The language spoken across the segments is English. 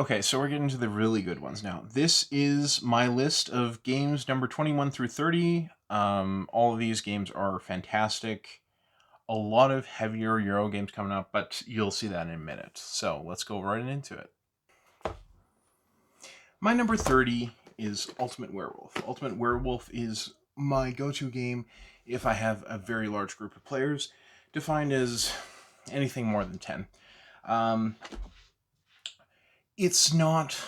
Okay, so we're getting to the really good ones now. This is my list of games number 21 through 30. All of these games are fantastic. A lot of heavier Euro games coming up, but you'll see that in a minute. So let's go right into it. My number 30 is Ultimate Werewolf. Ultimate Werewolf is my go to game if I have a very large group of players, defined as anything more than 10. Um, it's not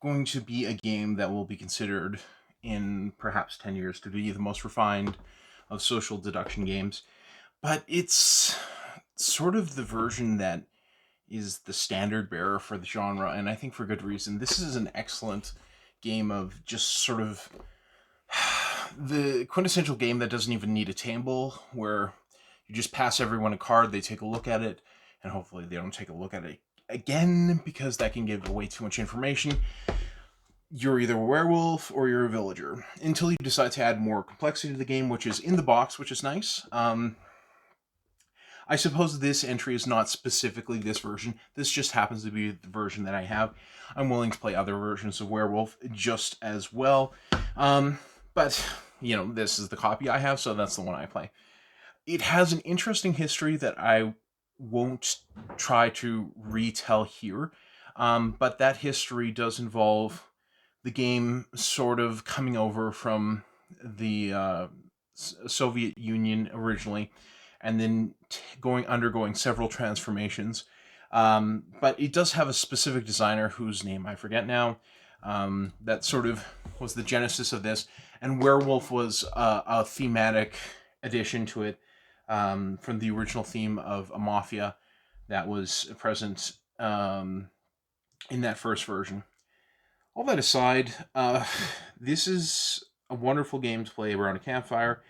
going to be a game that will be considered in perhaps 10 years to be the most refined of social deduction games, but it's sort of the version that is the standard bearer for the genre, and I think for good reason. This is an excellent game of just sort of the quintessential game that doesn't even need a table, where you just pass everyone a card, they take a look at it, and hopefully they don't take a look at it again because that can give away too much information. You're either a werewolf or you're a villager until you decide to add more complexity to the game, which is in the box, which is nice. I suppose this entry is not specifically this version. This just happens to be the version that I have. I'm willing to play other versions of Werewolf just as well. But, this is the copy I have, so that's the one I play. It has an interesting history that I won't try to retell here. But that history does involve the game sort of coming over from the Soviet Union originally, and then undergoing several transformations. But it does have a specific designer whose name I forget now. That sort of was the genesis of this, and Werewolf was a thematic addition to it from the original theme of a mafia that was present in that first version. All that aside, this is a wonderful game to play around a campfire.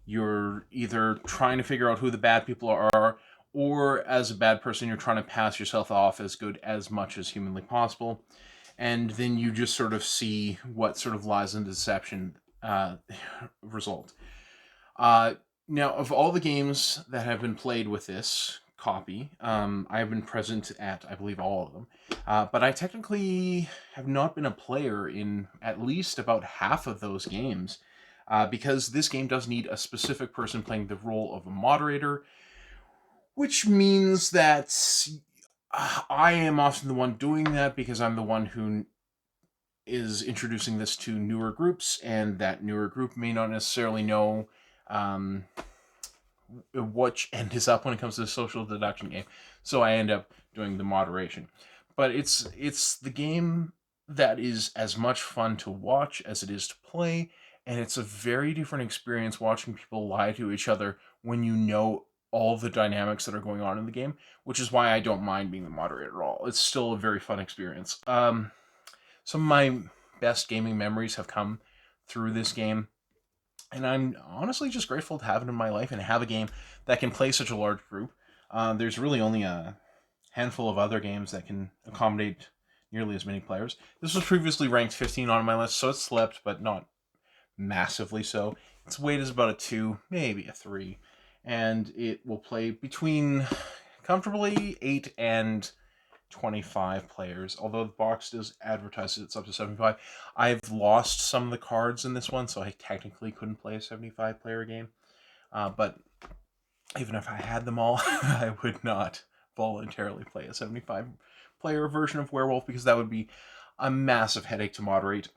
You're either trying to figure out who the bad people are, or as a bad person, you're trying to pass yourself off as good as much as humanly possible. And then you just sort of see what sort of lies in the deception result. Uh, Now, of all the games that have been played with this copy, I have been present at, I believe, all of them. But I technically have not been a player in at least about half of those games, because this game does need a specific person playing the role of a moderator, which means that I am often the one doing that because I'm the one who is introducing this to newer groups, and that newer group may not necessarily know um, which end is up when it comes to the social deduction game. So I end up doing the moderation. But it's the game that is as much fun to watch as it is to play, and it's a very different experience watching people lie to each other when you know all the dynamics that are going on in the game, which is why I don't mind being the moderator at all. It's still a very fun experience. Some of my best gaming memories have come through this game, and I'm honestly just grateful to have it in my life and have a game that can play such a large group. There's really only a handful of other games that can accommodate nearly as many players. This was previously ranked 15 on my list, so it slipped, but not massively so. Its weight is about a 2, maybe a 3, and it will play between comfortably 8 and 25 players, although the box does advertise it's up to 75. I've lost some of the cards in this one, so I technically couldn't play a 75 player game. But even if I had them all, I would not voluntarily play a 75 player version of Werewolf because that would be a massive headache to moderate,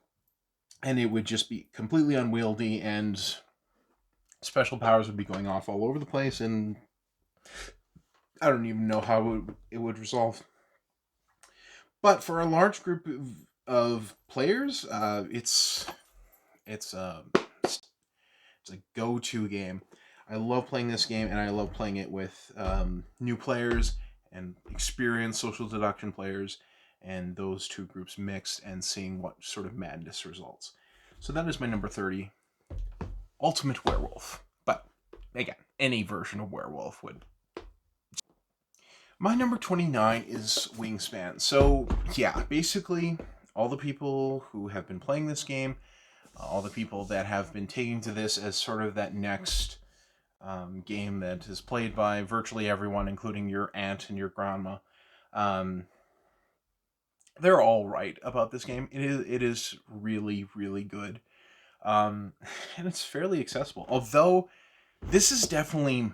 and it would just be completely unwieldy, and special powers would be going off all over the place, and I don't even know how it would resolve. But for a large group of players, it's a it's a go to game. I love playing this game, and I love playing it with new players and experienced social deduction players, and those two groups mixed and seeing what sort of madness results. So that is my number 30, Ultimate Werewolf. But again, any version of Werewolf would. My number 29 is Wingspan. So, yeah, basically, all the people who have been playing this game, all the people that have been taking to this as sort of that next game that is played by virtually everyone, including your aunt and your grandma, um, they're all right about this game. It is really really good, um, and it's fairly accessible. Although this is definitely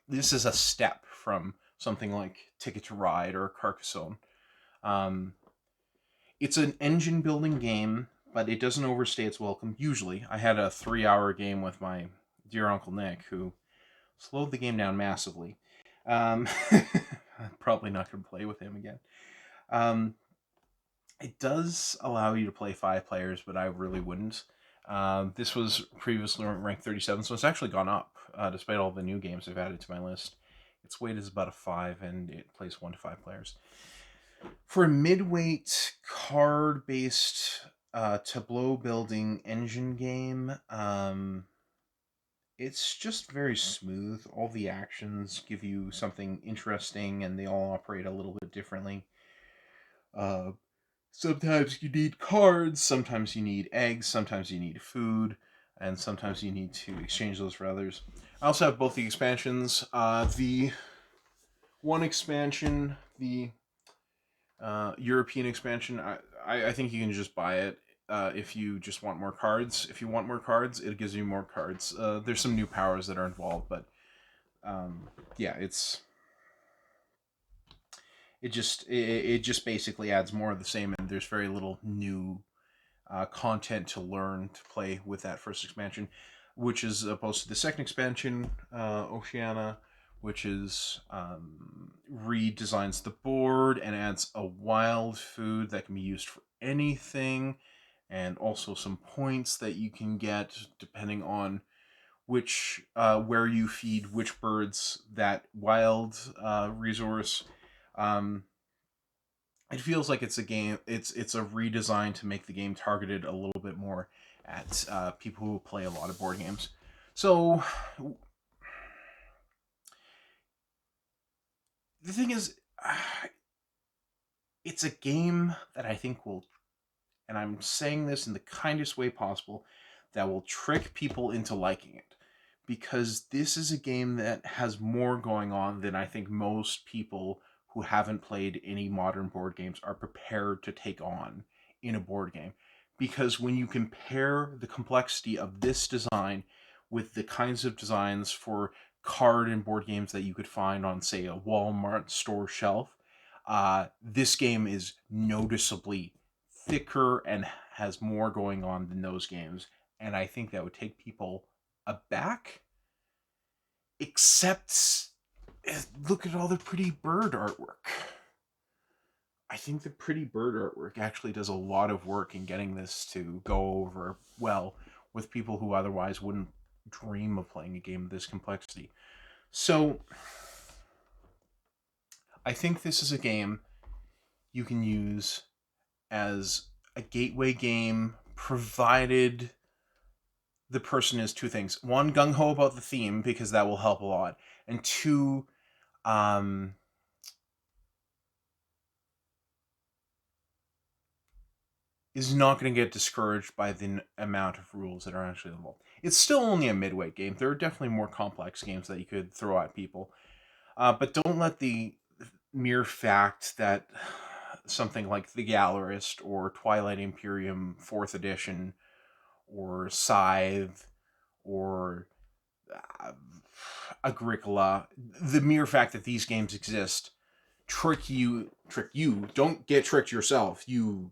this is a step from something like Ticket to Ride or Carcassonne. Um, it's an engine building game, but it doesn't overstay its welcome. Usually, I had a 3 hour game with my dear Uncle Nick, who slowed the game down massively. I'm probably not going to play with him again. Um, it does allow you to play 5 players, but I really wouldn't. This was previously ranked 37, so it's actually gone up, despite all the new games I've added to my list. Its weight is about a 5, and it plays 1 to 5 players. For a mid-weight card-based tableau building engine game, it's just very smooth. All the actions give you something interesting, and they all operate a little bit differently. Uh, Sometimes you need cards, sometimes you need eggs, sometimes you need food, and sometimes you need to exchange those for others. I also have both the expansions. The one expansion, the European expansion, I think you can just buy it if you just want more cards. If you want more cards, it gives you more cards. There's some new powers that are involved, but yeah, it just basically adds more of the same, and there's very little new content to learn to play with that first expansion, which is opposed to the second expansion, Oceania, which is redesigns the board and adds a wild food that can be used for anything, and also some points that you can get depending on which where you feed which birds that wild resource. Um, it feels like it's a game. It's a redesign to make the game targeted a little bit more at people who play a lot of board games. So the thing is, it's a game that I think will, and I'm saying this in the kindest way possible, that will trick people into liking it. Because this is a game that has more going on than I think most people who haven't played any modern board games are prepared to take on in a board game. Because when you compare the complexity of this design with the kinds of designs for card and board games that you could find on, say, a Walmart store shelf, this game is noticeably thicker and has more going on than those games. And I think that would take people aback. Except, look at all the pretty bird artwork. I think the pretty bird artwork actually does a lot of work in getting this to go over well with people who otherwise wouldn't dream of playing a game of this complexity. So, I think this is a game you can use as a gateway game, provided the person is two things: one, gung ho about the theme, because that will help a lot, and two, um, is not going to get discouraged by the amount of rules that are actually involved. It's still only a midweight game. There are definitely more complex games that you could throw at people, but don't let the mere fact that something like The Gallerist or Twilight Imperium 4th Edition or Scythe or uh, Agricola, the mere fact that these games exist, trick you. Don't get tricked yourself, you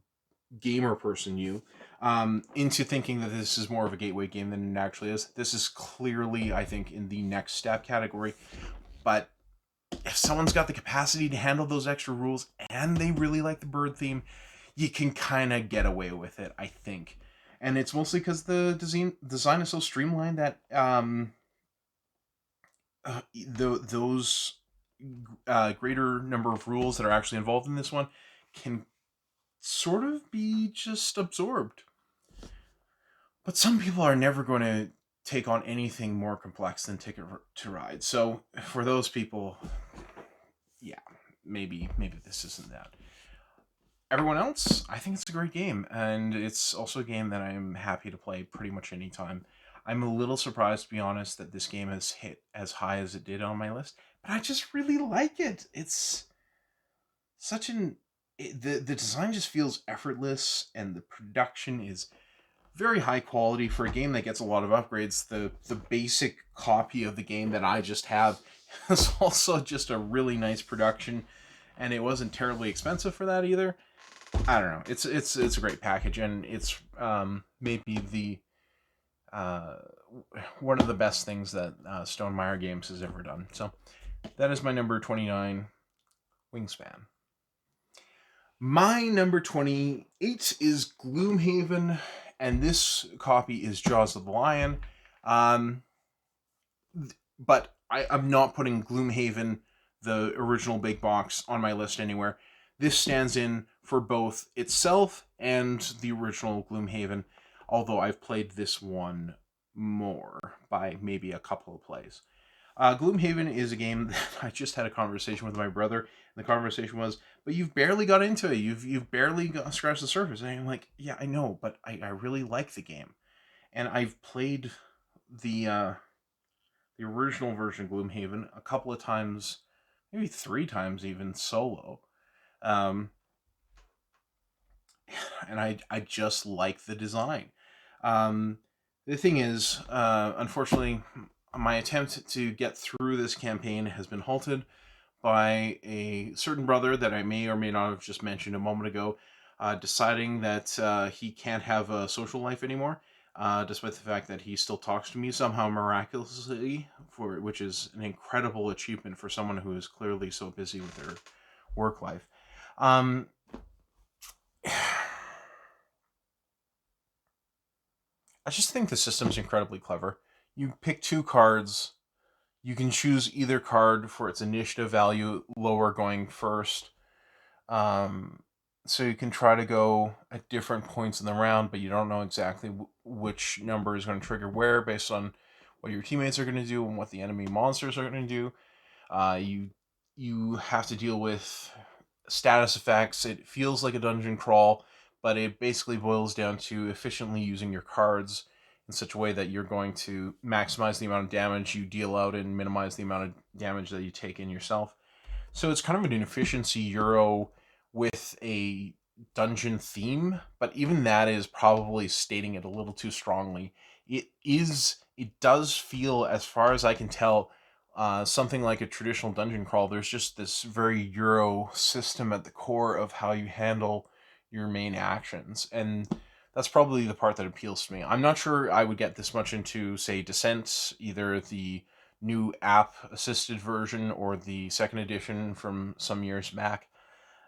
gamer person, into thinking that this is more of a gateway game than it actually is. This is clearly, I think, in the next step category, but if someone's got the capacity to handle those extra rules and they really like the bird theme, you can kind of get away with it, I think. And it's mostly because the design is so streamlined that those greater number of rules that are actually involved in this one can sort of be just absorbed. But some people are never going to take on anything more complex than Ticket to Ride. So for those people, yeah, maybe this isn't that. Everyone else, I think it's a great game, and it's also a game that I'm happy to play pretty much any time. I'm a little surprised, to be honest, that this game has hit as high as it did on my list, but I just really like it. It's such an the design just feels effortless, and the production is very high quality for a game that gets a lot of upgrades. The basic copy of the game that I just have is also just a really nice production, and it wasn't terribly expensive for that either. I don't know. It's a great package, and it's maybe the uh, one of the best things that Stonemaier Games has ever done. So that is my number 29, Wingspan. My number 28 is Gloomhaven, and this copy is Jaws of the Lion. Um, but I'm not putting Gloomhaven, the original big box, on my list anywhere. This stands in for both itself and the original Gloomhaven, although I've played this one more by maybe a couple of plays. Gloomhaven is a game that I just had a conversation with my brother, and the conversation was, "But you've barely got into it. You've barely scratched the surface." And I'm like, "Yeah, I know, but I really like the game, and I've played the the original version of Gloomhaven a couple of times, maybe 3 times even solo, um, and I just like the design." Um, the thing is, unfortunately, my attempt to get through this campaign has been halted by a certain brother that I may or may not have just mentioned a moment ago, deciding that he can't have a social life anymore, despite the fact that he still talks to me somehow miraculously, which is an incredible achievement for someone who is clearly so busy with their work life. Um, I just think the system's incredibly clever. You pick 2 cards. You can choose either card for its initiative value, lower going first. So you can try to go at different points in the round, but you don't know exactly which number is going to trigger where based on what your teammates are going to do and what the enemy monsters are going to do. You have to deal with status effects. It feels like a dungeon crawl, but it basically boils down to efficiently using your cards in such a way that you're going to maximize the amount of damage you deal out and minimize the amount of damage that you take in yourself. So it's kind of an efficiency Euro with a dungeon theme, but even that is probably stating it a little too strongly. It does feel, as far as I can tell, something like a traditional dungeon crawl. There's just this very Euro system at the core of how you handle your main actions, and that's probably the part that appeals to me. I'm not sure I would get this much into, say, Descent, either the new app assisted version or the second edition from some years back,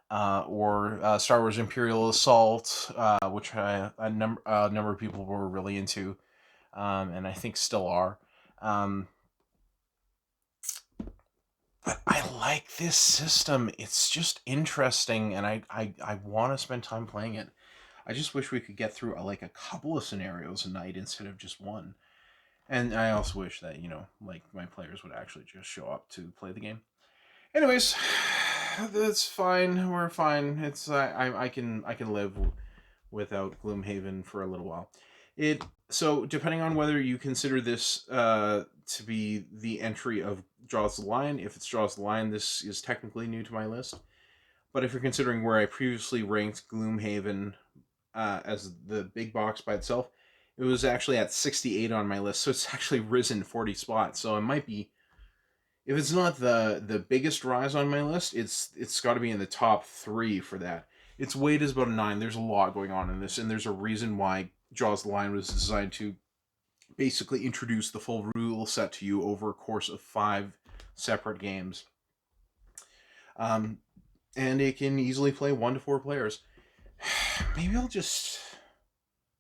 or Star Wars Imperial Assault, which a number of people were really into, and I think still are. But I like this system. It's just interesting, and I want to spend time playing it. I just wish we could get through like a couple of scenarios a night instead of just one. And I also wish that, like my players would actually just show up to play the game. Anyways, that's fine. We're fine. It's I can live without Gloomhaven for a little while. So depending on whether you consider this to be the entry of Jaws the Lion, if it's Jaws the Lion, this is technically new to my list. But if you're considering where I previously ranked Gloomhaven as the big box by itself, it was actually at 68 on my list, so it's actually risen 40 spots. So it might be, if it's not the biggest rise on my list, it's got to be in the top 3 for that. Its weight is about a 9. There's a lot going on in this, and there's a reason why Jaws the Lion was designed to basically introduce the full rule set to you over a course of 5 separate games. And it can easily play 1 to 4 players. Maybe I'll just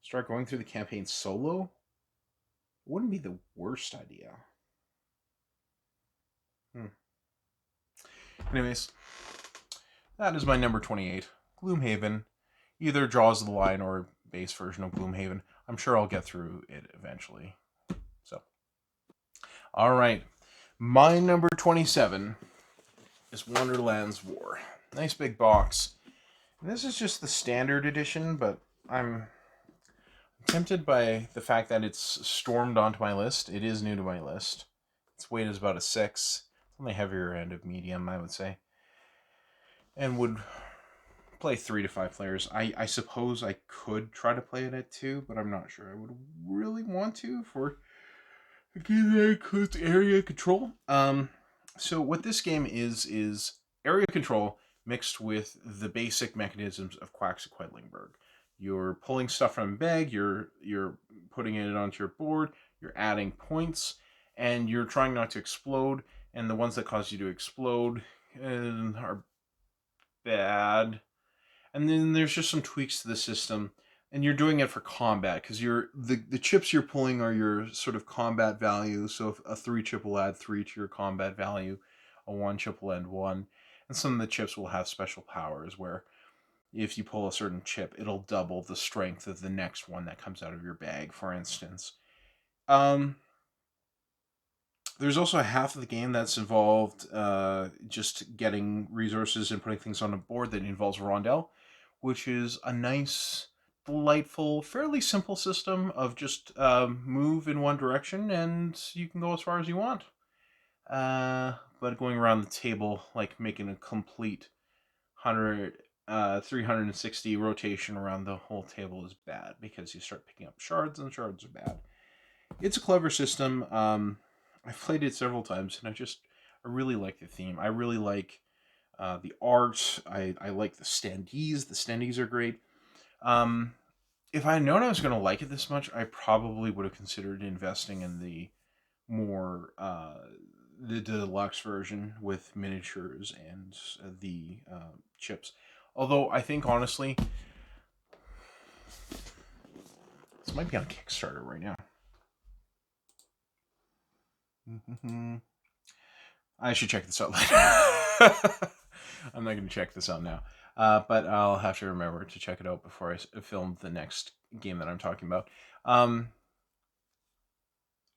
start going through the campaign solo. It wouldn't be the worst idea. Anyways, that is my number 28, Gloomhaven. Either Jaws of the Lion or base version of Gloomhaven. I'm sure I'll get through it eventually. So, all right. My number 27 is Wonderland's War. Nice big box. And this is just the standard edition, but I'm tempted by the fact that it's stormed onto my list. It is new to my list. Its weight is about a 6. It's on the heavier end of medium, I would say. And would play 3 to 5 players. I suppose I could try to play it at 2, but I'm not sure I would really want to for a game that includes area control. So what this game is area control mixed with the basic mechanisms of Quacks of Quedlingberg. You're pulling stuff from a bag, you're putting it onto your board, you're adding points, and you're trying not to explode, and the ones that cause you to explode are bad. And then there's just some tweaks to the system, and you're doing it for combat because the chips you're pulling are your sort of combat value. So if a 3 chip will add 3 to your combat value, a 1 chip will add 1, and some of the chips will have special powers where if you pull a certain chip, it'll double the strength of the next one that comes out of your bag, for instance. There's also a half of the game that's involved just getting resources and putting things on a board that involves Rondel, which is a nice, delightful, fairly simple system of just move in one direction and you can go as far as you want. But going around the table, like making a complete 360 rotation around the whole table is bad because you start picking up shards and shards are bad. It's a clever system. I've played it several times and I really like the theme. I really like the art. I like the standees. The standees are great. If I had known I was going to like it this much, I probably would have considered investing in the more the deluxe version with miniatures and the chips. Although I think honestly, this might be on Kickstarter right now. I should check this out later. I'm not going to check this out now. But I'll have to remember to check it out before I film the next game that I'm talking about. I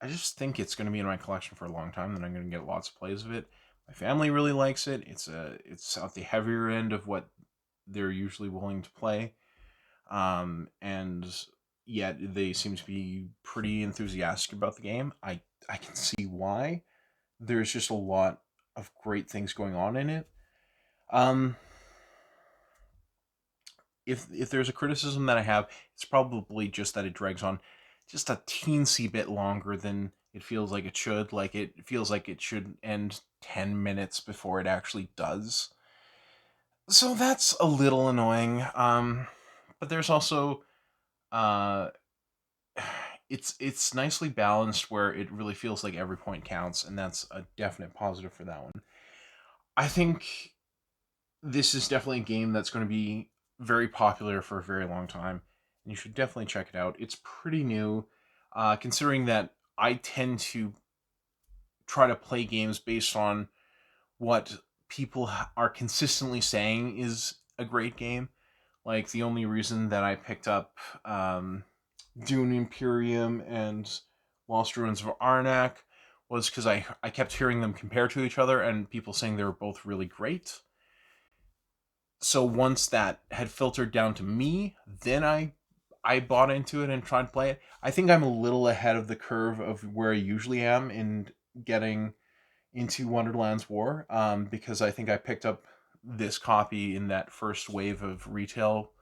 just think it's going to be in my collection for a long time, and I'm going to get lots of plays of it. My family really likes it. It's at the heavier end of what they're usually willing to play. And yet they seem to be pretty enthusiastic about the game. I can see why. There's just a lot of great things going on in it. If there's a criticism that I have, it's probably just that it drags on just a teensy bit longer than it feels like it should. Like it feels like it should end 10 minutes before it actually does. So that's a little annoying. But there's also it's nicely balanced where it really feels like every point counts, and that's a definite positive for that one. I think this is definitely a game that's going to be very popular for a very long time, and you should definitely check it out. It's pretty new, considering that I tend to try to play games based on what people are consistently saying is a great game. Like, the only reason that I picked up Dune Imperium and Lost Ruins of Arnak was because I kept hearing them compared to each other and people saying they were both really great. So once that had filtered down to me, then I bought into it and tried to play it. I think I'm a little ahead of the curve of where I usually am in getting into Wonderland's War, because I think I picked up this copy in that first wave of retail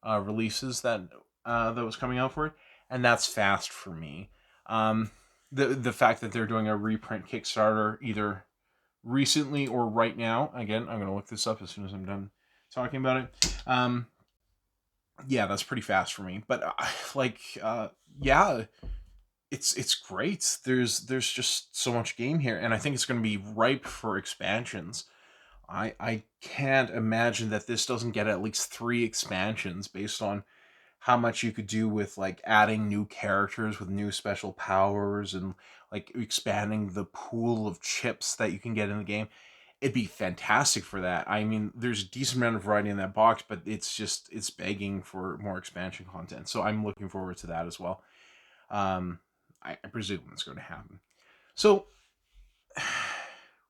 releases that was coming out for it, and that's fast for me. The fact that they're doing a reprint Kickstarter either recently or right now, again, I'm going to look this up as soon as I'm done talking about it. Yeah, that's pretty fast for me. But yeah, it's great. There's just so much game here, and I think it's going to be ripe for expansions. I can't imagine that this doesn't get at least 3 expansions based on how much you could do with like adding new characters with new special powers and like expanding the pool of chips that you can get in the game. It'd be fantastic for that. I mean, there's a decent amount of variety in that box, but it's begging for more expansion content. So I'm looking forward to that as well. I presume it's going to happen. So,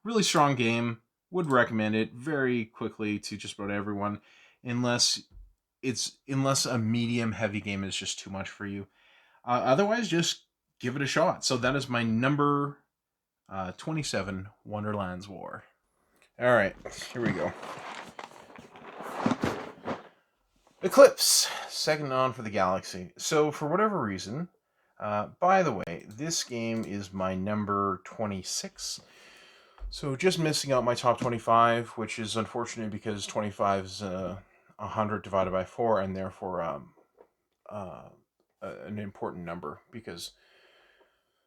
really strong game. Would recommend it very quickly to just about everyone, unless a medium heavy game is just too much for you. Otherwise, just give it a shot. So that is my number 27, Wonderland's War. All right, here we go. Eclipse, second on for the Galaxy. So, for whatever reason, by the way, this game is my number 26. So, just missing out my top 25, which is unfortunate because 25 is 100 divided by 4, and therefore uh, an important number because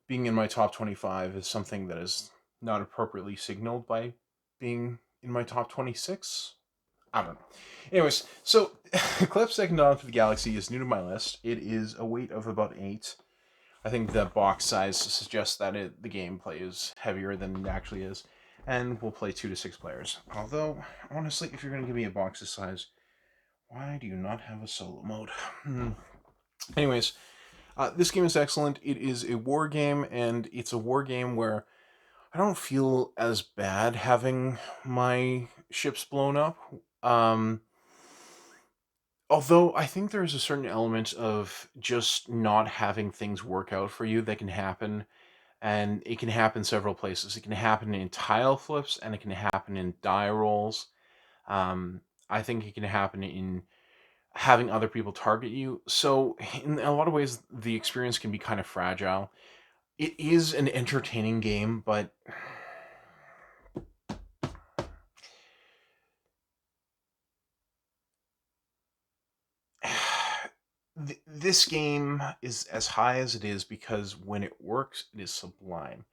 being in my top 25 is something that is not appropriately signaled by being in my top 26. I don't know. Anyways, so Eclipse Second Dawn for the Galaxy is new to my list. It is a weight of about 8. I think the box size suggests that the gameplay is heavier than it actually is. And we'll play 2 to 6 players. Although, honestly, if you're going to give me a box this size, why do you not have a solo mode? Anyways, this game is excellent. It is a war game, and it's a war game where I don't feel as bad having my ships blown up. Um, Although I think there's a certain element of just not having things work out for you that can happen, and it can happen several places. It can happen in tile flips, and it can happen in die rolls. Um, I think it can happen in having other people target you. So, in a lot of ways, the experience can be kind of fragile. It is an entertaining game, but this game is as high as it is because when it works, it is sublime.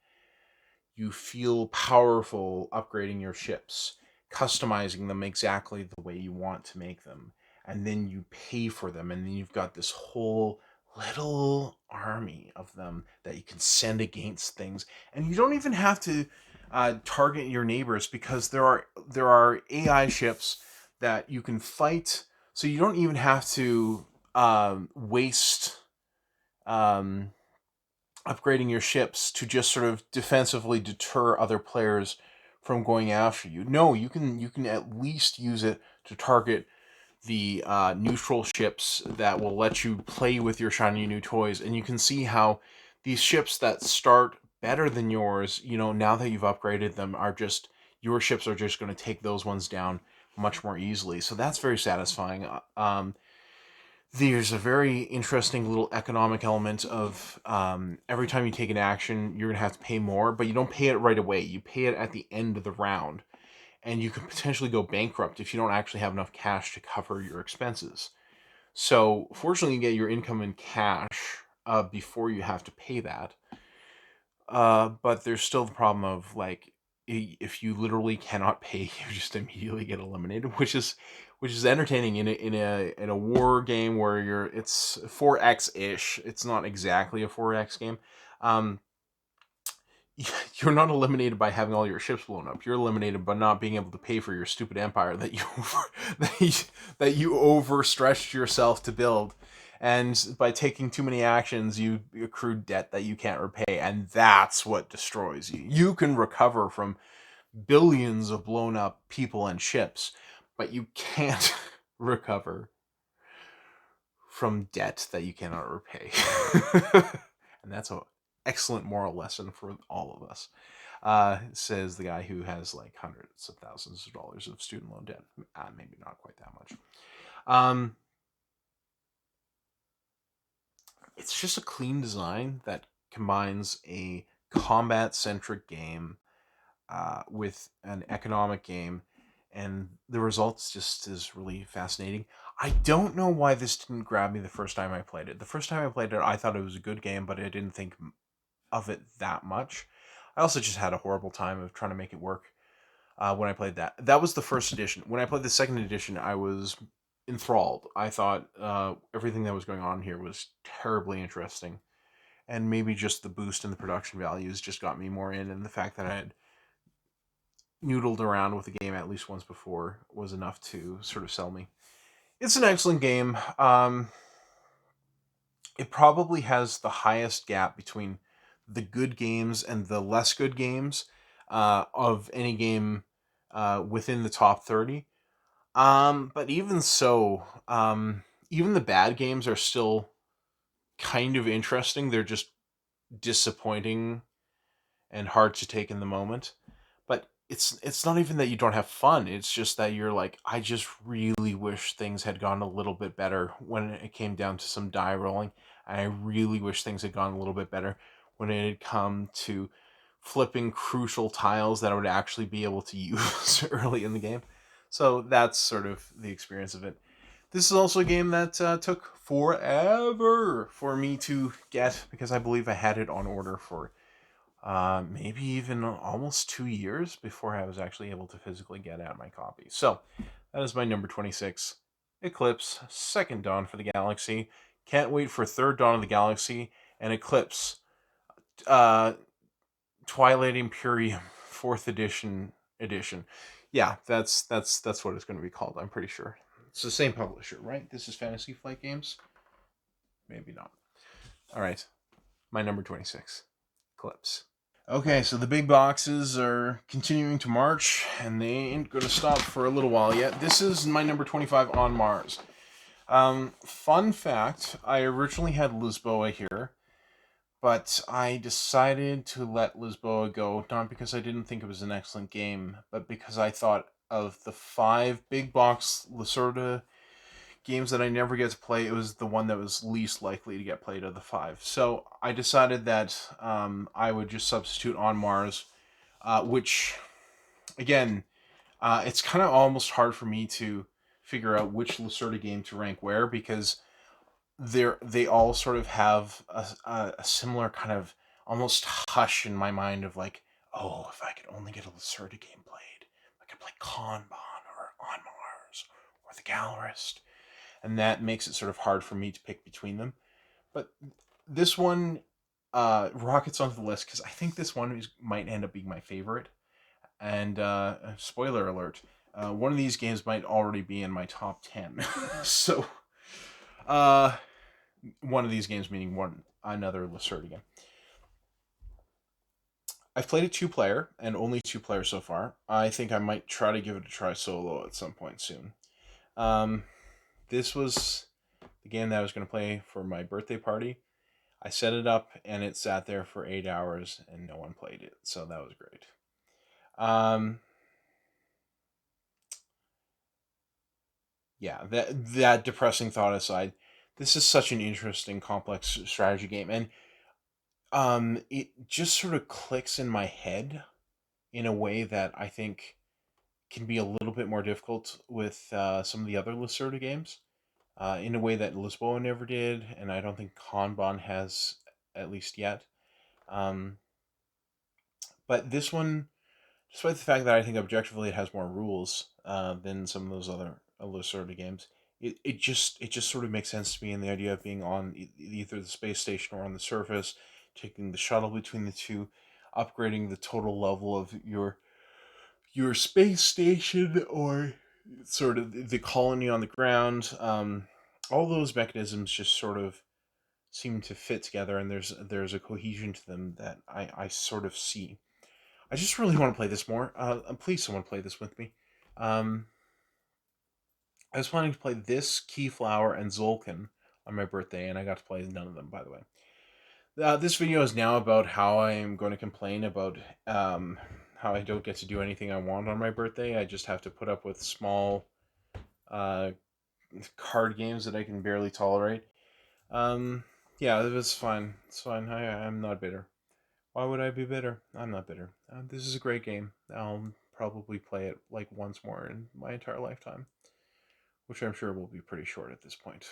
You feel powerful upgrading your ships, customizing them exactly the way you want to make them, and then you pay for them, and then you've got this whole little army of them that you can send against things, and you don't even have to target your neighbors because there are AI ships that you can fight, so you don't even have to waste. Um, Upgrading your ships to just sort of defensively deter other players from going after you. No, you can at least use it to target the neutral ships that will let you play with your shiny new toys, and you can see how these ships that start better than yours, now that you've upgraded them, are just your ships are just going to take those ones down much more easily. So that's very satisfying. There's a very interesting little economic element of every time you take an action, you're going to have to pay more, but you don't pay it right away. You pay it at the end of the round, and you can potentially go bankrupt if you don't actually have enough cash to cover your expenses. So, fortunately, you get your income in cash before you have to pay that. But there's still the problem of like if you literally cannot pay, you just immediately get eliminated, which is entertaining in a war game where it's 4x ish. It's not exactly a 4x game. Um, you're not eliminated by having all your ships blown up. You're eliminated by not being able to pay for your stupid empire that you that you overstretched yourself to build, and by taking too many actions, you accrued debt that you can't repay, and that's what destroys you. You can recover from billions of blown up people and ships, but you can't recover from debt that you cannot repay. And that's an excellent moral lesson for all of us. Says the guy who has like hundreds of thousands of dollars of student loan debt. Maybe not quite that much. It's just a clean design that combines a combat centric game with an economic game, and the results just is really fascinating. I don't know why this didn't grab me the first time I played it. The first time I played it, I thought it was a good game, but I didn't think of it that much. I also just had a horrible time of trying to make it work when I played that. That was the first edition. When I played the second edition, I was enthralled. I thought everything that was going on here was terribly interesting. And maybe just the boost in the production values just got me more in, and the fact that I had noodled around with the game at least once before was enough to sort of sell me. It's an excellent game. It probably has the highest gap between the good games and the less good games of any game within the top 30. But even so, even the bad games are still kind of interesting. They're just disappointing and hard to take in the moment. But it's not even that you don't have fun. It's just that you're like, I just really wish things had gone a little bit better when it came down to some die rolling. And I really wish things had gone a little bit better when it had come to flipping crucial tiles that I would actually be able to use early in the game. So that's sort of the experience of it. This is also a game that took forever for me to get, because I believe I had it on order for maybe even almost 2 years before I was actually able to physically get out my copy. So that is my number 26, Eclipse, Second Dawn for the Galaxy. Can't wait for Third Dawn of the Galaxy and Eclipse, uh, Twilight Imperium, Fourth Edition. Yeah, that's what it's going to be called. I'm pretty sure it's the same publisher, right? This is Fantasy Flight Games. Maybe not. All right, my number 26, Eclipse. Okay, so the big boxes are continuing to march, and they ain't going to stop for a little while yet. This is my number 25, On Mars. Fun fact, I originally had Lisboa here, but I decided to let Lisboa go, not because I didn't think it was an excellent game, but because I thought of the 5 big box Lacerda games that I never get to play, it was the one that was least likely to get played of the 5. So I decided that I would just substitute On Mars, which, again, it's kind of almost hard for me to figure out which Lacerda game to rank where, because they all sort of have a similar kind of almost hush in my mind of like, oh, if I could only get a Lacerda game played, I could play Kanban or On Mars or The Gallerist, and that makes it sort of hard for me to pick between them. But this one rockets onto the list because I think this one might end up being my favorite. And spoiler alert, one of these games might already be in my top 10. So, one of these games meaning another Lacerda game. I've played a 2-player, and only 2-player so far. I think I might try to give it a try solo at some point soon. This was the game that I was going to play for my birthday party. I set it up, and it sat there for 8 hours, and no one played it, so that was great. Yeah, that depressing thought aside, this is such an interesting, complex strategy game, and it just sort of clicks in my head in a way that I think can be a little bit more difficult with some of the other Lacerda games, in a way that Lisboa never did, and I don't think Kanban has, at least yet. Um, but this one, despite the fact that I think objectively it has more rules than some of those other Lacerda games, it just sort of makes sense to me in the idea of being on either the space station or on the surface, taking the shuttle between the two, upgrading the total level of your space station or sort of the colony on the ground. All those mechanisms just sort of seem to fit together, and there's a cohesion to them that I sort of see. I just really want to play this more. Please, someone play this with me. Um, I was planning to play this, Keyflower, and Zolkin on my birthday, and I got to play none of them, by the way. This video is now about how I am going to complain about how I don't get to do anything I want on my birthday. I just have to put up with small uh, card games that I can barely tolerate. Yeah, it was fine. It's fine. I'm not bitter. Why would I be bitter? I'm not bitter. This is a great game. I'll probably play it like once more in my entire lifetime, which I'm sure will be pretty short at this point,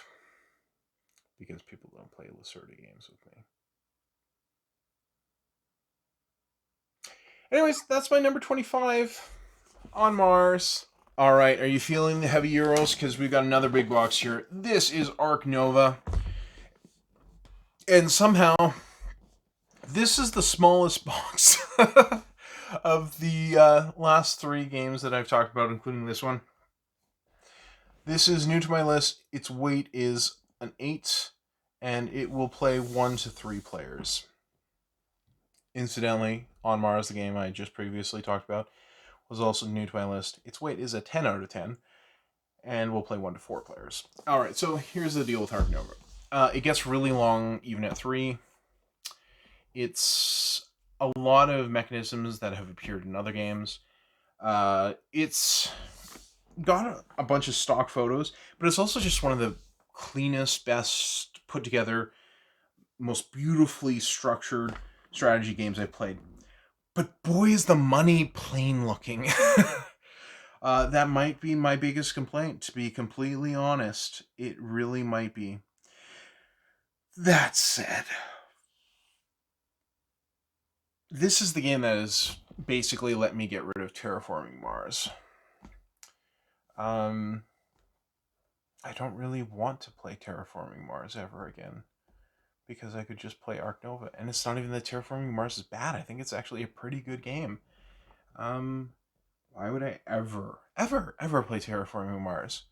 because people don't play Lacerda games with me. Anyways, that's my number 25, On Mars. All right, are you feeling the heavy euros? Because we've got another big box here. This is Arc Nova. And somehow, this is the smallest box of the last 3 games that I've talked about, including this one. This is new to my list. Its weight is an 8, and it will play 1 to 3 players. Incidentally, On Mars, the game I just previously talked about, was also new to my list. Its weight is a 10 out of 10, and will play 1 to 4 players. Alright, so here's the deal with Arc Nova. It gets really long, even at 3. It's a lot of mechanisms that have appeared in other games. It's got a bunch of stock photos, but it's also just one of the cleanest, best put together, most beautifully structured strategy games I've played. But boy, is the money plain looking. That might be my biggest complaint, to be completely honest. It really might be. That said, this is the game that has basically let me get rid of Terraforming Mars. I don't really want to play Terraforming Mars ever again, because I could just play Ark Nova. And it's not even that Terraforming Mars is bad. I think it's actually a pretty good game. Why would I ever play Terraforming Mars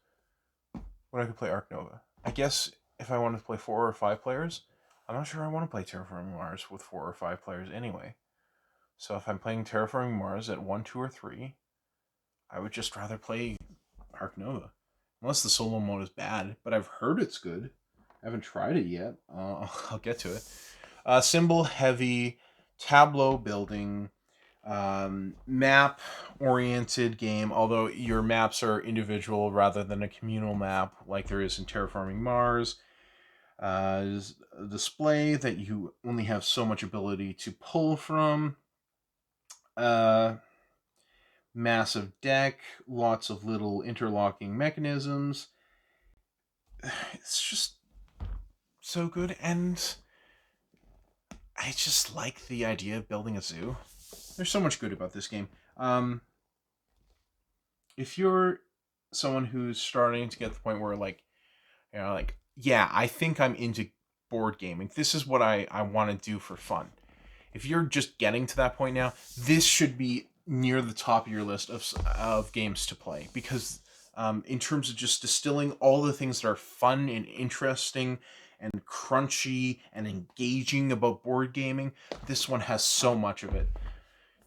when I could play Ark Nova? I guess if I wanted to play 4 or 5 players, I'm not sure I want to play Terraforming Mars with 4 or 5 players anyway. So if I'm playing Terraforming Mars at 1, 2, or 3, I would just rather play Ark Nova. Unless the solo mode is bad, but I've heard it's good. I haven't tried it yet. I'll get to it. Symbol heavy, tableau building, map oriented game, although your maps are individual rather than a communal map like there is in Terraforming Mars. There's a display that you only have so much ability to pull from. Massive deck, lots of little interlocking mechanisms. It's just so good, and I just like the idea of building a zoo. There's so much good about this game. If you're someone who's starting to get to the point where, like, yeah, I think I'm into board gaming. This is what I want to do for fun. If you're just getting to that point now, this should be near the top of your list of games to play, because in terms of just distilling all the things that are fun and interesting and crunchy and engaging about board gaming, this one has so much of it.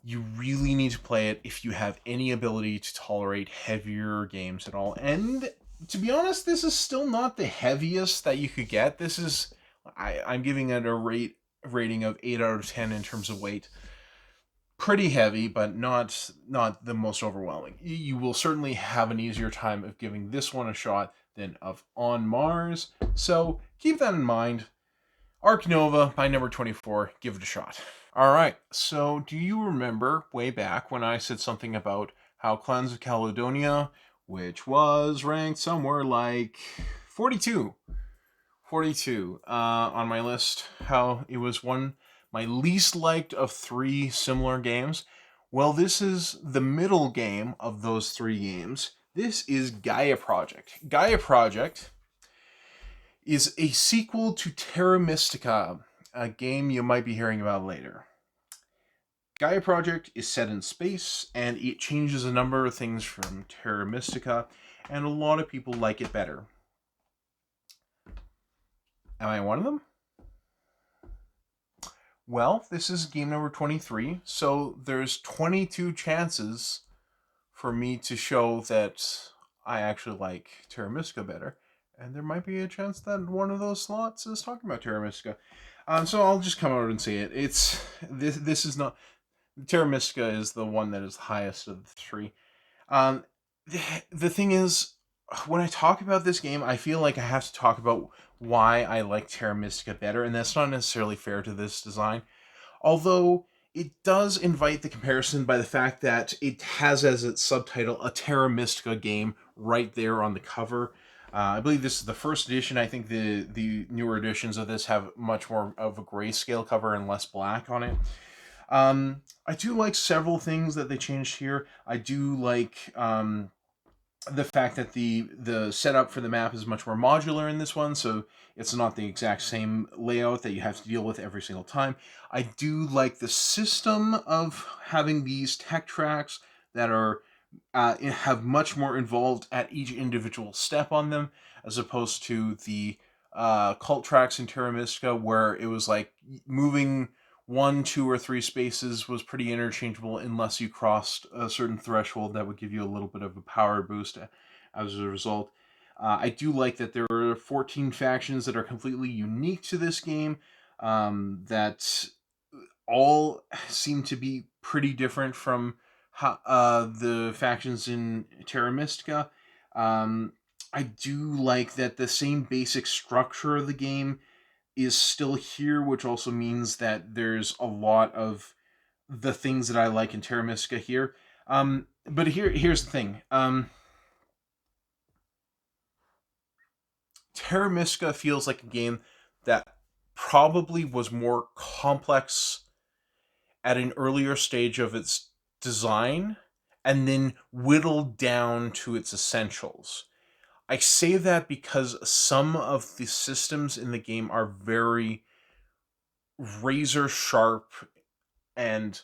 You really need to play it if you have any ability to tolerate heavier games at all. And to be honest, this is still not the heaviest that you could get. This is, I'm giving it a rating of 8 out of 10 in terms of weight. Pretty heavy, but not the most overwhelming. You will certainly have an easier time of giving this one a shot than of On Mars. So keep that in mind. Ark Nova, my number 24. Give it a shot. All right. So do you remember way back when I said something about how Clans of Caledonia, which was ranked somewhere like 42 on my list, how it was my least liked of 3 similar games? Well, this is the middle game of those 3 games. This is Gaia Project. Gaia Project is a sequel to Terra Mystica, a game you might be hearing about later. Gaia Project is set in space, and it changes a number of things from Terra Mystica, and a lot of people like it better. Am I one of them? Well, this is game number 23, so there's 22 chances for me to show that I actually like Terra Mystica better. And there might be a chance that one of those slots is talking about Terra Mystica. So I'll just come out and say it. This is not... Terra Mystica is the one that is the highest of the 3. The thing is, when I talk about this game, I feel like I have to talk about why I like Terra Mystica better, and that's not necessarily fair to this design. Although it does invite the comparison by the fact that it has as its subtitle a Terra Mystica game right there on the cover. I believe this is the first edition. I think the newer editions of this have much more of a grayscale cover and less black on it. I do like several things that they changed here. I do like the fact that the setup for the map is much more modular in this one, so it's not the exact same layout that you have to deal with every single time. I do like the system of having these tech tracks that are have much more involved at each individual step on them, as opposed to the cult tracks in Terra Mystica, where it was like moving 1, 2, or 3 spaces was pretty interchangeable unless you crossed a certain threshold that would give you a little bit of a power boost as a result. I do like that there are 14 factions that are completely unique to this game, that all seem to be pretty different from the factions in Terra Mystica. I do like that the same basic structure of the game is still here, which also means that there's a lot of the things that I like in Terra Mystica here. But here's the thing. Terra Mystica feels like a game that probably was more complex at an earlier stage of its design and then whittled down to its essentials. I say that because some of the systems in the game are very razor sharp, and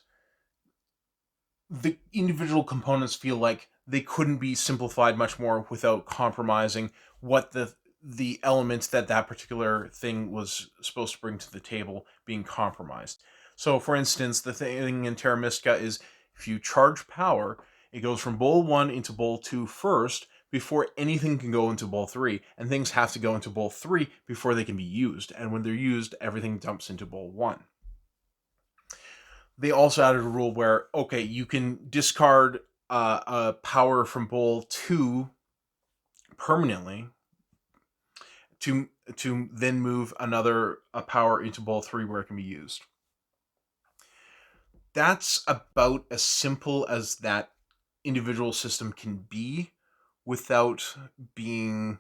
the individual components feel like they couldn't be simplified much more without compromising what the elements that that particular thing was supposed to bring to the table being compromised. So, for instance, the thing in Terra Mystica is if you charge power, it goes from bowl 1 into bowl 2 first before anything can go into bowl 3, and things have to go into bowl 3 before they can be used. And when they're used, everything dumps into bowl 1. They also added a rule where, okay, you can discard a power from bowl 2 permanently to then move a power into bowl 3 where it can be used. That's about as simple as that individual system can be without being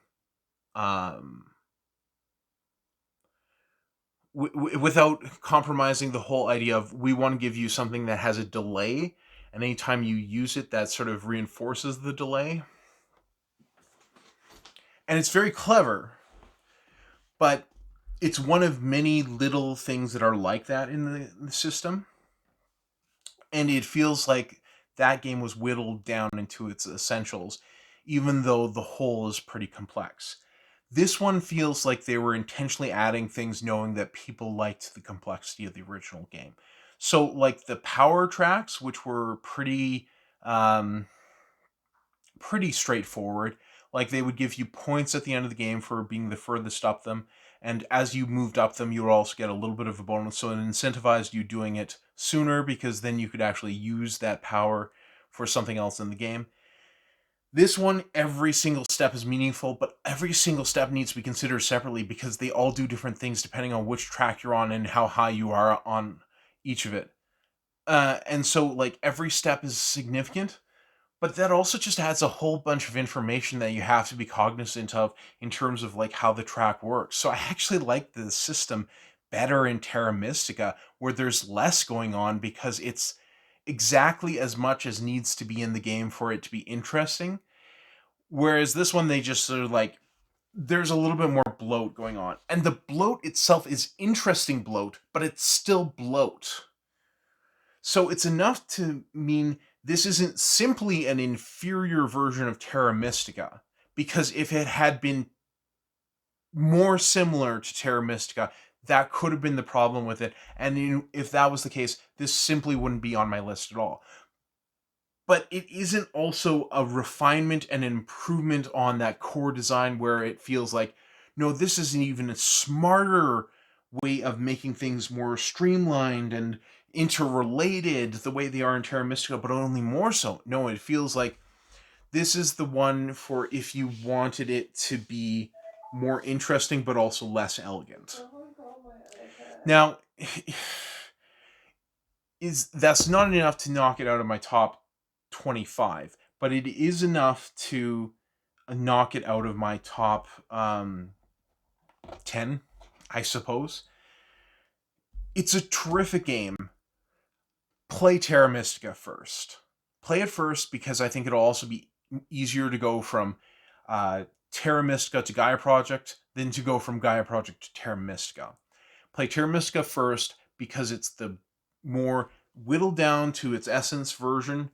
without compromising the whole idea of we want to give you something that has a delay, and anytime you use it, that sort of reinforces the delay. And it's very clever, but it's one of many little things that are like that in the system. And it feels like that game was whittled down into its essentials, even though the whole is pretty complex. This one feels like they were intentionally adding things knowing that people liked the complexity of the original game. So, like the power tracks, which were um, pretty straightforward. Like they would give you points at the end of the game for being the furthest up them, and as you moved up them, you would also get a little bit of a bonus. So it incentivized you doing it sooner because then you could actually use that power for something else in the game. This one, every single step is meaningful, but every single step needs to be considered separately because they all do different things depending on which track you're on and how high you are on each of it. And so, like, every step is significant, but that also just adds a whole bunch of information that you have to be cognizant of in terms of like how the track works. So I actually like the system better in Terra Mystica, where there's less going on because it's exactly as much as needs to be in the game for it to be interesting. Whereas this one, they just sort of like, there's a little bit more bloat going on. And the bloat itself is interesting bloat, but it's still bloat. So it's enough to mean this isn't simply an inferior version of Terra Mystica, because if it had been more similar to Terra Mystica, that could have been the problem with it. And if that was the case, this simply wouldn't be on my list at all. But it isn't also a refinement and improvement on that core design where it feels like, no, this is an even smarter way of making things more streamlined and interrelated the way they are in Terra Mystica, but only more so. No, it feels like this is the one for if you wanted it to be more interesting but also less elegant. Now, is that's not enough to knock it out of my top 25, but it is enough to knock it out of my top 10, I suppose. It's a terrific game. Play Terra Mystica first. Play it first because I think it'll also be easier to go from Terra Mystica to Gaia Project than to go from Gaia Project to Terra Mystica. Play Terra Mystica first because it's the more whittled down to its essence version,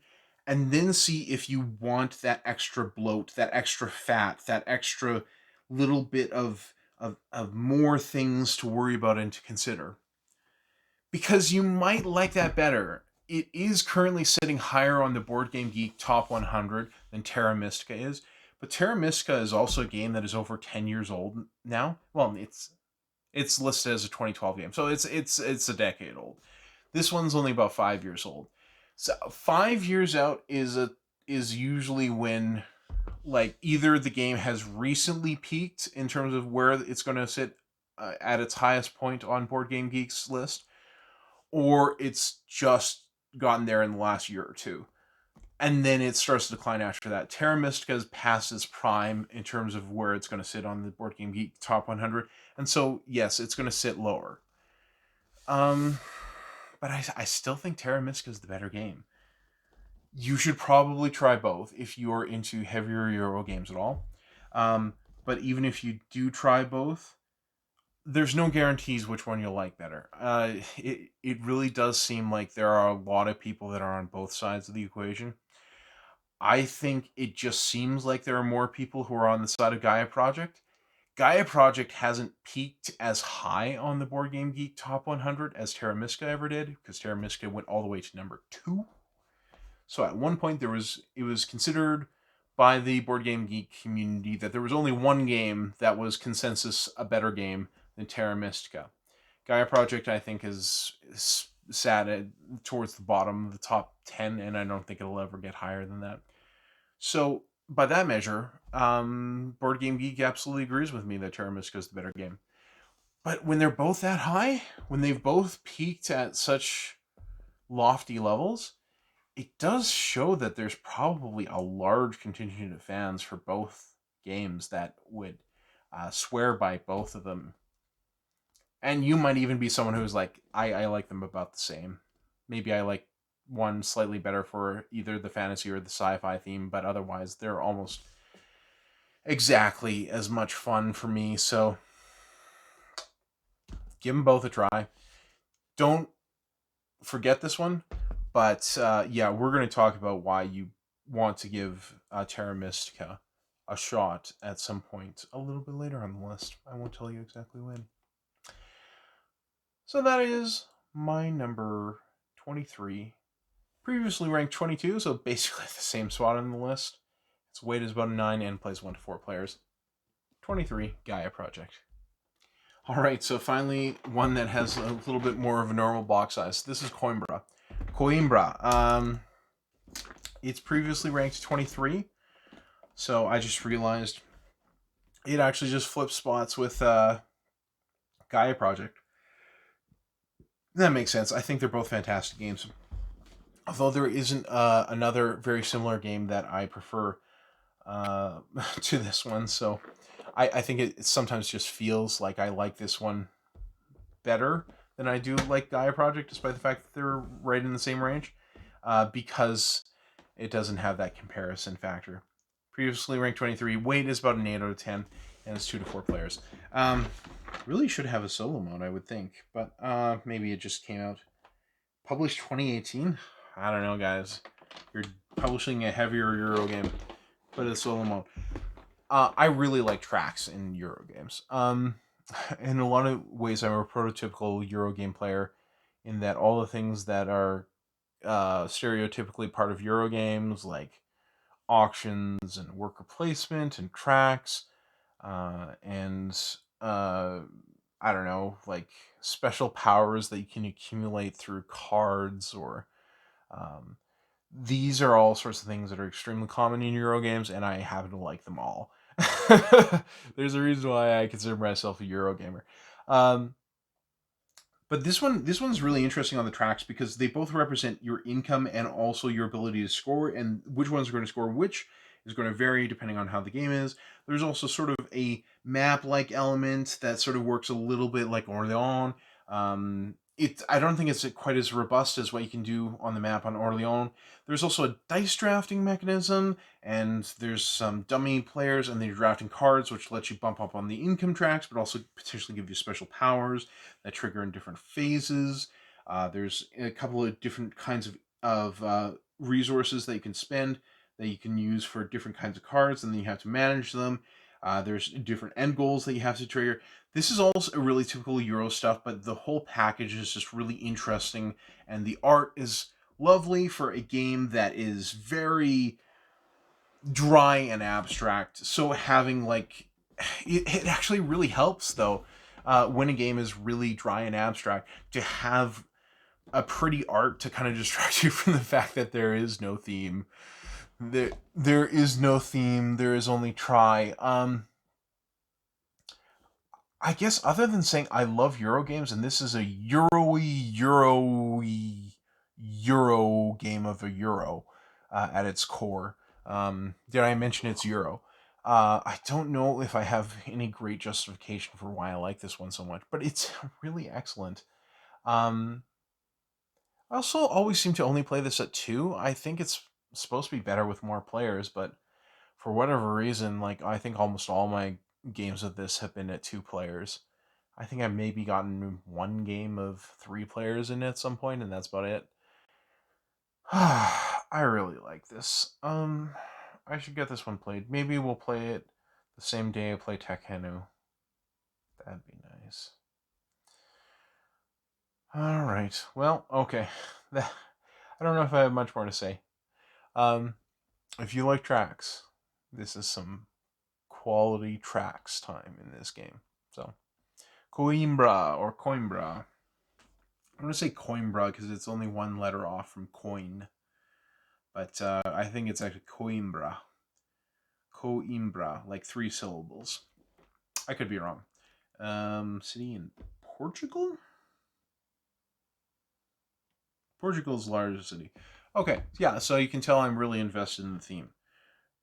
and then see if you want that extra bloat, that extra fat, that extra little bit of more things to worry about and to consider. Because you might like that better. It is currently sitting higher on the Board Game Geek Top 100 than Terra Mystica is, but Terra Mystica is also a game that is over 10 years old now. Well, it's listed as a 2012 game, so it's a decade old. This one's only about 5 years old. So 5 years out is usually when, like, either the game has recently peaked in terms of where it's going to sit at its highest point on Board Game Geek's list, or it's just gotten there in the last year or two. And then it starts to decline after that. Terra Mystica is past its prime in terms of where it's going to sit on the Board Game Geek top 100. And so, yes, it's going to sit lower. Um, but I still think Terra Mystica is the better game. You should probably try both if you're into heavier Euro games at all. But even if you do try both, there's no guarantees which one you'll like better. It really does seem like there are a lot of people that are on both sides of the equation. I think it just seems like there are more people who are on the side of Gaia Project. Gaia Project hasn't peaked as high on the Board Game Geek top 100 as Terra Mystica ever did, because Terra Mystica went all the way to number 2. So at one point it was considered by the Board Game Geek community that there was only one game that was consensus a better game than Terra Mystica. Gaia Project, I think, is sat towards the bottom of the top 10, and I don't think it'll ever get higher than that. So, by that measure, Board Game Geek absolutely agrees with me that Terra Mystica is the better game. But when they're both that high, when they've both peaked at such lofty levels, it does show that there's probably a large contingent of fans for both games that would swear by both of them. And you might even be someone who's like, I like them about the same. Maybe I like one slightly better for either the fantasy or the sci-fi theme, but otherwise they're almost exactly as much fun for me. So give them both a try. Don't forget this one, but yeah, we're going to talk about why you want to give Terra Mystica a shot at some point a little bit later on the list. I won't tell you exactly when. So that is my number 23. Previously ranked 22, so basically the same spot on the list. Its weight is about a 9 and plays 1 to 4 players. 23, Gaia Project. Alright, so finally one that has a little bit more of a normal box size. This is Coimbra. It's previously ranked 23, so I just realized it actually just flips spots with Gaia Project. That makes sense. I think they're both fantastic games. Although there isn't another very similar game that I prefer to this one, so I think it sometimes just feels like I like this one better than I do like Gaia Project, despite the fact that they're right in the same range, because it doesn't have that comparison factor. Previously ranked 23, weight is about an 8 out of 10, and it's 2 to 4 players. Really should have a solo mode, I would think, but maybe it just came out. Published 2018? I don't know, guys. You're publishing a heavier Euro game, but it's solo mode. I really like tracks in Euro games. In a lot of ways, I'm a prototypical Euro game player in that all the things that are stereotypically part of Euro games, like auctions and worker placement and tracks, and I don't know, like special powers that you can accumulate through cards, or these are all sorts of things that are extremely common in Euro games, and I happen to like them all. There's a reason why I consider myself a Euro gamer. But this one's really interesting on the tracks because they both represent your income and also your ability to score, and which ones are going to score which is going to vary depending on how the game is. There's also sort of a map-like element that sort of works a little bit like Orléans. I don't think it's quite as robust as what you can do on the map on Orléans. There's also a dice drafting mechanism, and there's some dummy players, and they're drafting cards, which lets you bump up on the income tracks, but also potentially give you special powers that trigger in different phases. There's a couple of different kinds of resources that you can spend that you can use for different kinds of cards, and then you have to manage them. There's different end goals that you have to trigger. This is also a really typical Euro stuff, but the whole package is just really interesting, and the art is lovely for a game that is very dry and abstract. So having it actually really helps though when a game is really dry and abstract to have a pretty art to kind of distract you from the fact that there is no theme. There is no theme. There is only try. I guess other than saying I love Euro games, and this is a Euro game of a Euro at its core. Did I mention it's Euro? I don't know if I have any great justification for why I like this one so much, but it's really excellent. Um, I also always seem to only play this at two. I think it's supposed to be better with more players, but for whatever reason, like I think almost all my games of this have been at two players. I think I've maybe gotten one game of three players in it at some point, and that's about it. I really like this. I should get this one played. Maybe we'll play it the same day I play Tekkenu. That'd be nice. All right. Well, okay. I don't know if I have much more to say. If you like tracks, this is some quality tracks time in this game. So, Coimbra or Coimbra. I'm going to say Coimbra because it's only one letter off from coin. But I think it's actually Coimbra. Coimbra, like 3 syllables. I could be wrong. City in Portugal? Portugal's largest city. Okay, yeah, so you can tell I'm really invested in the theme.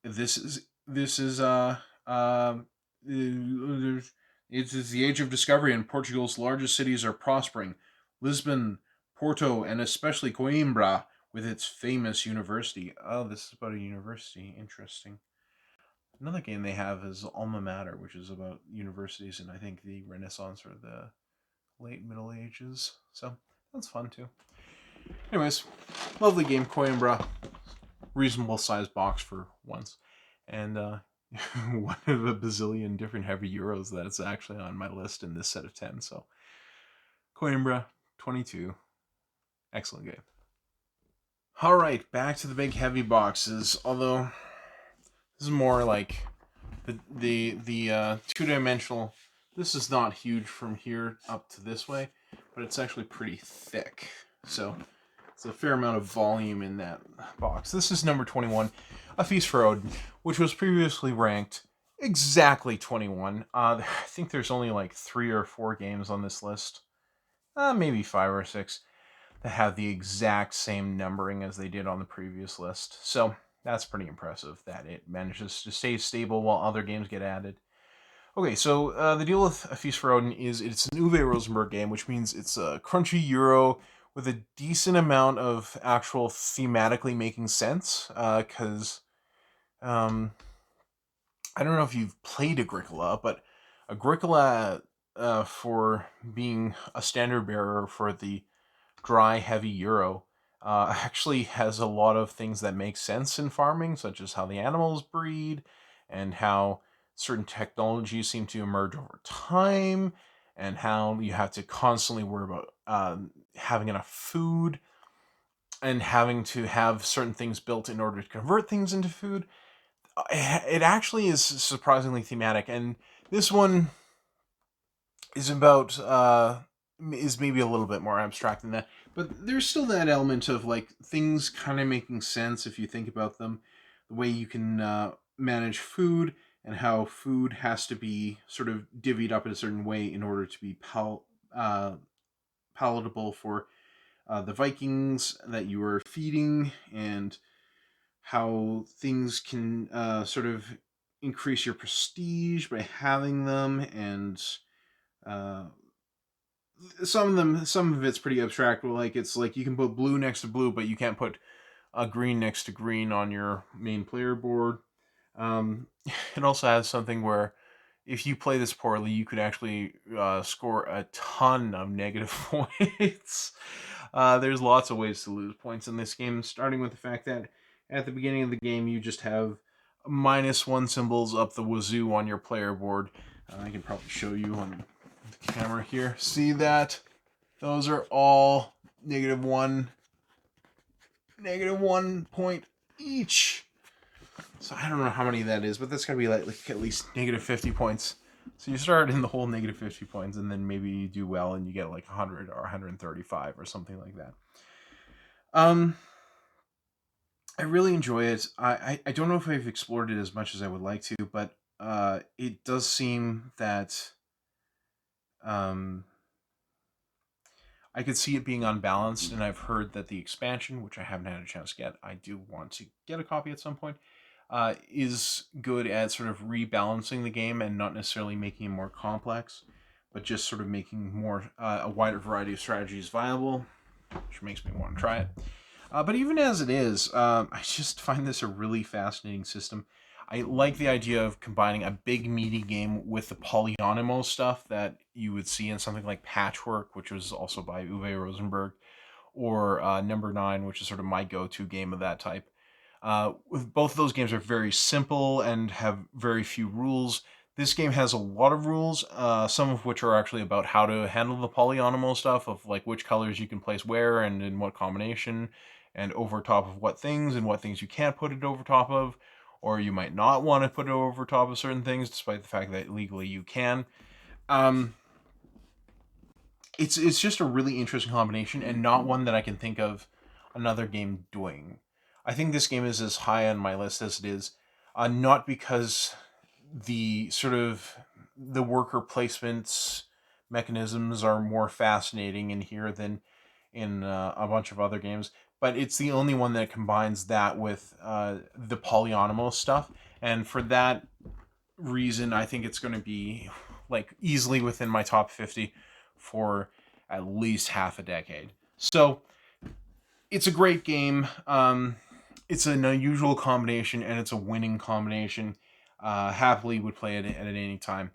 This is it is the age of discovery, and Portugal's largest cities are prospering. Lisbon, Porto, and especially Coimbra, with its famous university. Oh, this is about a university. Interesting. Another game they have is Alma Mater, which is about universities in, I think, the Renaissance or the late Middle Ages. So that's fun too. Anyways, lovely game, Coimbra. Reasonable sized box for once. And one of a bazillion different heavy Euros that's actually on my list in this set of 10. So Coimbra, 22. Excellent game. Alright, back to the big heavy boxes. Although this is more like the two-dimensional. This is not huge from here up to this way, but it's actually pretty thick. So it's a fair amount of volume in that box. This is number 21, A Feast for Odin, which was previously ranked exactly 21. I think there's only like 3 or 4 games on this list, maybe 5 or 6, that have the exact same numbering as they did on the previous list. So that's pretty impressive that it manages to stay stable while other games get added. Okay, so the deal with A Feast for Odin is it's an Uwe Rosenberg game, which means it's a crunchy Euro with a decent amount of actual thematically making sense. Because I don't know if you've played Agricola, but Agricola, for being a standard bearer for the dry, heavy Euro, actually has a lot of things that make sense in farming, such as how the animals breed and how certain technologies seem to emerge over time, and how you have to constantly worry about having enough food and having to have certain things built in order to convert things into food. It actually is surprisingly thematic, and this one is about is maybe a little bit more abstract than that, but there's still that element of like things kind of making sense if you think about them, the way you can manage food and how food has to be sort of divvied up in a certain way in order to be palatable for the Vikings that you were feeding, and how things can sort of increase your prestige by having them, and uh, some of it's pretty abstract. Like it's like you can put blue next to blue, but you can't put a green next to green on your main player board. Um, it also has something where if you play this poorly, you could actually score a ton of negative points. There's lots of ways to lose points in this game, starting with the fact that at the beginning of the game, you just have -1 symbols up the wazoo on your player board. I can probably show you on the camera here. See that? Those are all -1 point each. So I don't know how many that is, but that's gotta be like at least -50 points So you start in the whole negative 50 points, and then maybe you do well and you get like 100 or 135 or something like that. I really enjoy it. I don't know if I've explored it as much as I would like to, but it does seem that um, I could see it being unbalanced, and I've heard that the expansion, which I haven't had a chance to get, I do want to get a copy at some point, is good at sort of rebalancing the game and not necessarily making it more complex, but just sort of making more a wider variety of strategies viable, which makes me want to try it. But even as it is, I just find this a really fascinating system. I like the idea of combining a big meaty game with the polyonymo stuff that you would see in something like Patchwork, which was also by Uwe Rosenberg, or Number 9, which is sort of my go-to game of that type. With both of those games are very simple and have very few rules. This game has a lot of rules, some of which are actually about how to handle the polynomial stuff of like which colors you can place where and in what combination, and over top of what things you can't put it over top of, or you might not want to put it over top of certain things, despite the fact that legally you can. Um, it's just a really interesting combination, and not one that I can think of another game doing. I think this game is as high on my list as it is, not because the sort of the worker placements mechanisms are more fascinating in here than in a bunch of other games, but it's the only one that combines that with the polynomial stuff, and for that reason, I think it's going to be like easily within my top 50 for at least half a decade. So it's a great game. It's an unusual combination, and it's a winning combination. Happily would play it at any time.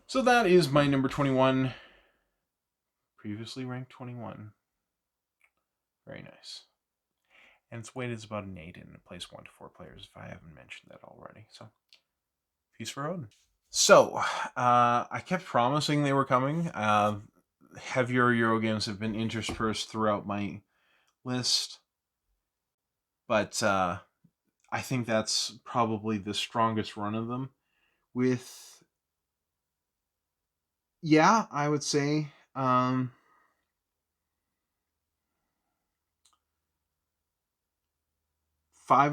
So that is my number 21. Previously ranked 21. Very nice. And its weight is about an 8, and it plays 1 to 4 players, if I haven't mentioned that already. So, peace for Odin. So, I kept promising they were coming. Heavier Euro games have been interspersed throughout my list, but I think that's probably the strongest run of them. With, yeah, I would say, 5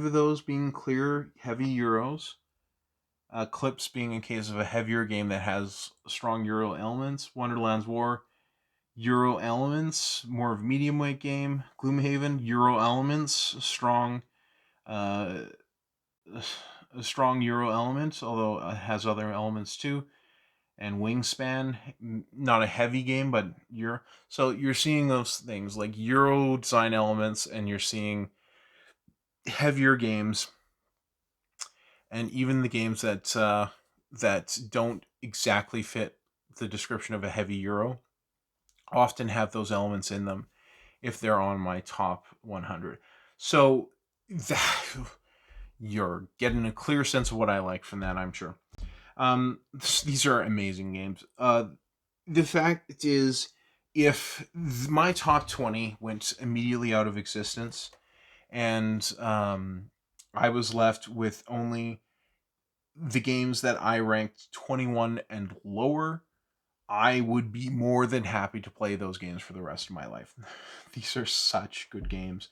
of those being clear heavy Euros. Clips being a case of a heavier game that has strong Euro elements. Wonderland's War, Euro elements, more of medium weight game. Gloomhaven, Euro elements, uh, a strong Euro element, although it has other elements too. And Wingspan, not a heavy game, but Euro. So you're seeing those things like Euro design elements, and you're seeing heavier games, and even the games that don't exactly fit the description of a heavy Euro often have those elements in them if they're on my top 100. So that, you're getting a clear sense of what I like from that, I'm sure. These are amazing games. The fact is, if my top 20 went immediately out of existence, and I was left with only the games that I ranked 21 and lower, I would be more than happy to play those games for the rest of my life. These are such good games.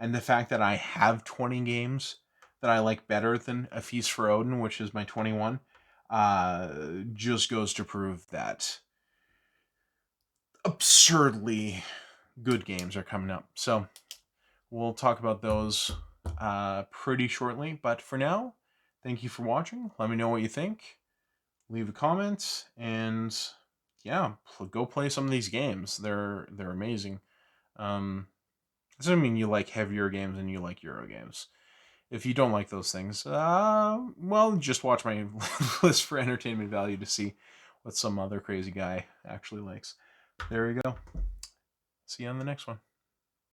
And the fact that I have 20 games that I like better than A Feast for Odin, which is my 21, just goes to prove that absurdly good games are coming up. So we'll talk about those pretty shortly. But for now, thank you for watching. Let me know what you think. Leave a comment, and yeah, go play some of these games. They're amazing. Doesn't mean you like heavier games and you like Euro games. If you don't like those things, well, just watch my list for entertainment value to see what some other crazy guy actually likes. There you go. See you on the next one.